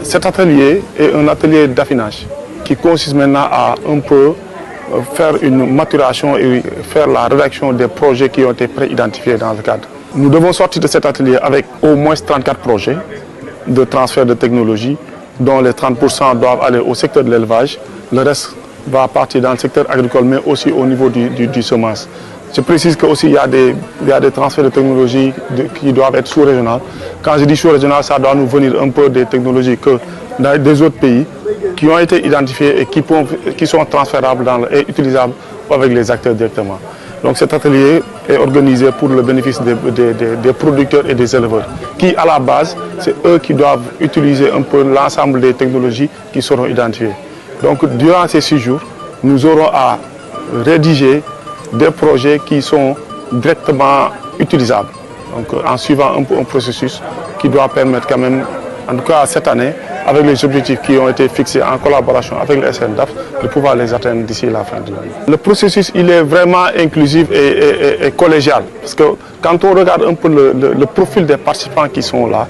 Cet atelier est un atelier d'affinage qui consiste maintenant à un peu faire une maturation et faire la rédaction des projets qui ont été pré-identifiés dans le cadre. Nous devons sortir de cet atelier avec au moins 34 projets de transfert de technologie, dont les 30% doivent aller au secteur de l'élevage. Le reste va partir dans le secteur agricole, mais aussi au niveau du semence. Je précise qu'aussi il y a des transferts de technologie qui doivent être sous-régionaux. Quand je dis sous-régional, ça doit nous venir un peu des technologies que des autres pays qui ont été identifiés et qui sont transférables et utilisables avec les acteurs directement. Donc cet atelier est organisé pour le bénéfice des producteurs et des éleveurs, qui à la base, c'est eux qui doivent utiliser un peu l'ensemble des technologies qui seront identifiées. Donc durant ces 6 jours, nous aurons à rédiger des projets qui sont directement utilisables. Donc en suivant un peu un processus qui doit permettre quand même, en tout cas cette année, avec les objectifs qui ont été fixés en collaboration avec le SNDAF, de pouvoir les atteindre d'ici la fin de l'année. Le processus, il est vraiment inclusif et collégial. Parce que quand on regarde un peu le profil des participants qui sont là,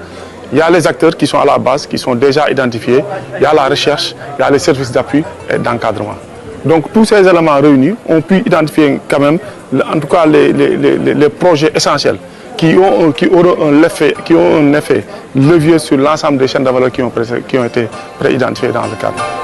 il y a les acteurs qui sont à la base, qui sont déjà identifiés, il y a la recherche, il y a les services d'appui et d'encadrement. Donc tous ces éléments réunis ont pu identifier quand même, en tout cas les projets essentiels qui ont un effet levier sur l'ensemble des chaînes de valeur qui ont été pré-identifiées dans le cadre.